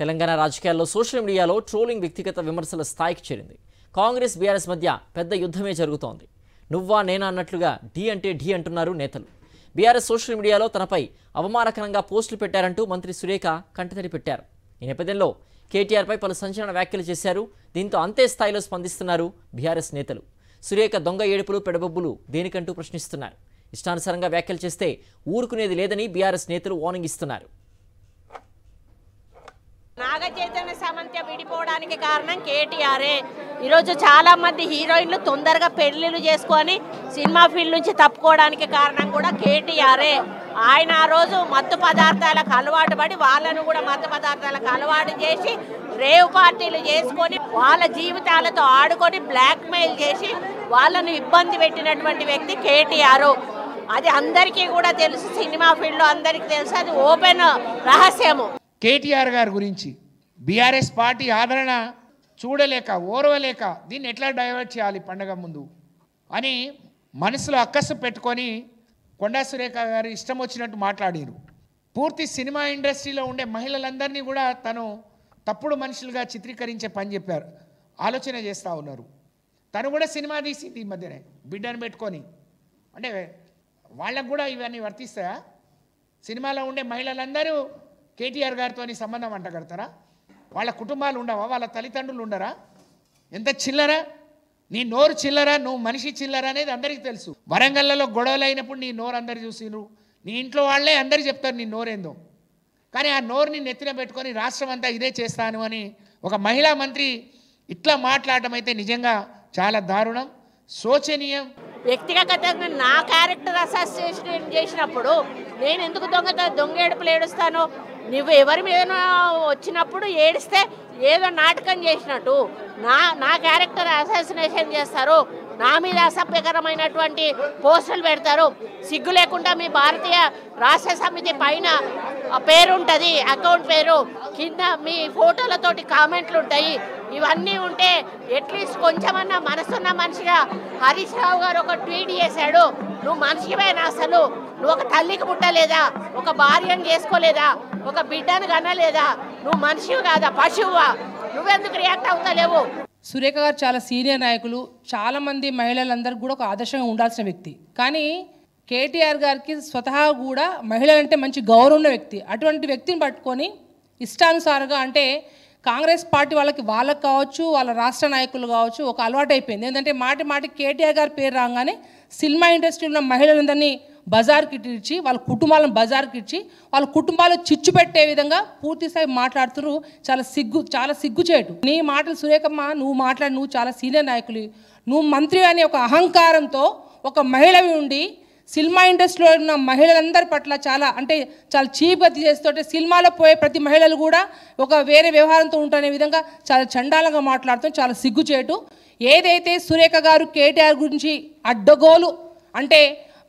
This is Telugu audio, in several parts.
తెలంగాణ రాజకీయాల్లో సోషల్ మీడియాలో ట్రోలింగ్ వ్యక్తిగత విమర్శల స్థాయికి చేరింది. కాంగ్రెస్ బీఆర్ఎస్ మధ్య పెద్ద యుద్ధమే జరుగుతోంది. నువ్వా నేనా అన్నట్లుగా ఢీ అంటే ఢీ అంటున్నారు నేతలు. బీఆర్ఎస్ సోషల్ మీడియాలో తనపై అవమానకరంగా పోస్టులు పెట్టారంటూ మంత్రి సురేఖ కంటతడి పెట్టారు. ఈ నేపథ్యంలో కేటీఆర్పై పలు సంచలన వ్యాఖ్యలు చేశారు. దీంతో అంతే స్థాయిలో స్పందిస్తున్నారు బీఆర్ఎస్ నేతలు. సురేఖ దొంగ ఏడుపులు పెడబొబ్బులు దేనికంటూ ప్రశ్నిస్తున్నారు. ఇష్టానుసారంగా వ్యాఖ్యలు చేస్తే ఊరుకునేది లేదని బీఆర్ఎస్ నేతలు వార్నింగ్ ఇస్తున్నారు. నాగ చైతన్య సమంత విడిపోవడానికి కారణం కేటీఆరే. ఈరోజు చాలా మంది హీరోయిన్లు తొందరగా పెళ్లిళ్ళు చేసుకొని సినిమా ఫీల్డ్ నుంచి తప్పుకోవడానికి కారణం కూడా కేటీఆరే. ఆయన ఆ రోజు మత్తు పదార్థాలకు అలవాటు పడి వాళ్ళను కూడా మత్తు పదార్థాలకు అలవాటు చేసి రేవ్ పార్టీలు చేసుకొని వాళ్ళ జీవితాలతో ఆడుకొని బ్లాక్మెయిల్ చేసి వాళ్ళను ఇబ్బంది పెట్టినటువంటి వ్యక్తి కేటీఆర్. అది అందరికీ కూడా తెలుసు, సినిమా ఫీల్డ్లో అందరికీ తెలుసు, అది ఓపెన్ రహస్యము. కేటీఆర్ గారి గురించి బీఆర్ఎస్ పార్టీ ఆదరణ చూడలేక ఓర్వలేక దీన్ని ఎట్లా డైవర్ట్ చేయాలి పండగ ముందు అని మనసులో అక్కసు పెట్టుకొని కొండా సురేఖ గారు ఇష్టం వచ్చినట్టు మాట్లాడారు. పూర్తి సినిమా ఇండస్ట్రీలో ఉండే మహిళలందరినీ కూడా తను తప్పుడు మనుషులుగా చిత్రీకరించే పని చెప్పారు, ఆలోచన చేస్తూ ఉన్నారు. తను కూడా సినిమా తీసింది ఈ మధ్యనే బిడ్డను పెట్టుకొని. అంటే వాళ్ళకు కూడా ఇవన్నీ వర్తిస్తాయా? సినిమాలో ఉండే మహిళలందరూ కేటీఆర్ గారితో సంబంధం అంటగడతారా? వాళ్ళ కుటుంబాలు ఉండవా? వాళ్ళ తల్లిదండ్రులు ఉండరా? ఎంత చిల్లరా నీ నోరు, చిల్లరా నువ్వు మనిషి చిల్లరా అనేది అందరికీ తెలుసు. వరంగల్లో గొడవలు అయినప్పుడు నీ నోరు అందరు చూసిరు, నీ ఇంట్లో వాళ్ళే అందరు చెప్తారు నీ నోరేందో. కానీ ఆ నోరుని నెత్తిన పెట్టుకొని రాష్ట్రం అంతా ఇదే చేస్తాను అని ఒక మహిళా మంత్రి ఇట్లా మాట్లాడటం అయితే నిజంగా చాలా దారుణం, శోచనీయం. వ్యక్తిగతంగా నా క్యారెక్టర్ అసోసియేషన్ చేసినప్పుడు నేను ఎందుకు దొంగ ఏడుపులు ఏడుస్తాను? నువ్వు ఎవరి మీద వచ్చినప్పుడు ఏడిస్తే ఏదో నాటకం చేసినట్టు నా క్యారెక్టర్ అసాసినేషన్ చేస్తారు, నా మీద అసభ్యకరమైనటువంటి పోస్టులు పెడతారు. సిగ్గు లేకుండా మీ భారతీయ రాష్ట్ర సమితి పైన పేరు ఉంటుంది, అకౌంట్ పేరు కింద మీ ఫోటోలతోటి కామెంట్లు ఉంటాయి. ఇవన్నీ ఉంటే అట్లీస్ట్ కొంచెమన్నా మనసున్న మనిషిగా హరీష్ రావు గారు ఒక ట్వీట్ చేశాడు, నువ్వు మనిషివేనా? అసలు నువ్వు ఒక తల్లికి పుట్టలేదా? ఒక భార్యను చేసుకోలేదా? ఒక బిడ్డను కనలేదా? నువ్వు మనిషివి కాదా, పశువువా? నువ్వెందుకు రియాక్ట్ అవుతలేవు? సురేఖ గారు చాలా సీనియర్ నాయకులు, చాలామంది మహిళలందరికీ కూడా ఒక ఆదర్శంగా ఉండాల్సిన వ్యక్తి. కానీ కేటీఆర్ గారికి స్వతహా కూడా మహిళలంటే మంచి గౌరవం ఉన్న వ్యక్తి. అటువంటి వ్యక్తిని పట్టుకొని ఇష్టానుసారంగా, అంటే కాంగ్రెస్ పార్టీ వాళ్ళకి కావచ్చు, వాళ్ళ రాష్ట్ర నాయకులు కావచ్చు, ఒక అలవాటు అయిపోయింది. ఏంటంటే మాటి కేటీఆర్ గారి పేరు రాగానే సినిమా ఇండస్ట్రీలో ఉన్న మహిళలందరినీ బజార్కి ఇచ్చి, వాళ్ళ కుటుంబాలను బజార్కి ఇచ్చి, వాళ్ళ కుటుంబాలు చిచ్చు పెట్టే విధంగా పూర్తిస్థాయి మాట్లాడుతున్నారు. చాలా సిగ్గుచేటు. నీ మాటలు సురేఖమ్మ, నువ్వు చాలా సీనియర్ నాయకులు, నువ్వు మంత్రి అనే ఒక అహంకారంతో ఒక మహిళవి ఉండి సినిమా ఇండస్ట్రీలో ఉన్న మహిళలందరి పట్ల చాలా చీప్గా చేస్తుంటే సినిమాలో పోయే ప్రతి మహిళలు కూడా ఒక వేరే వ్యవహారంతో ఉంటునే విధంగా చాలా చండాలంగా మాట్లాడుతూ చాలా సిగ్గుచేటు. ఏదైతే సురేఖ గారు కేటీఆర్ గురించి అడ్డగోలు, అంటే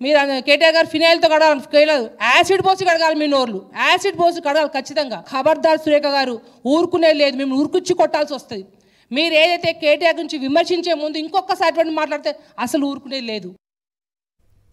మీరు కేటీఆర్ గారు ఫినాయిల్తో కడగాలి, యాసిడ్ పోసి కడగాలి, మీ నోర్లు యాసిడ్ పోసి కడగాలి ఖచ్చితంగా. ఖబర్దార్ సురేఖ గారు, ఊరుకునేది లేదు, మేము ఊరుకుచ్చి కొట్టాల్సి వస్తుంది. మీరు ఏదైతే కేటీఆర్ గురించి విమర్శించే ముందు ఇంకొకసారి మాట్లాడితే అసలు ఊరుకునేది లేదు.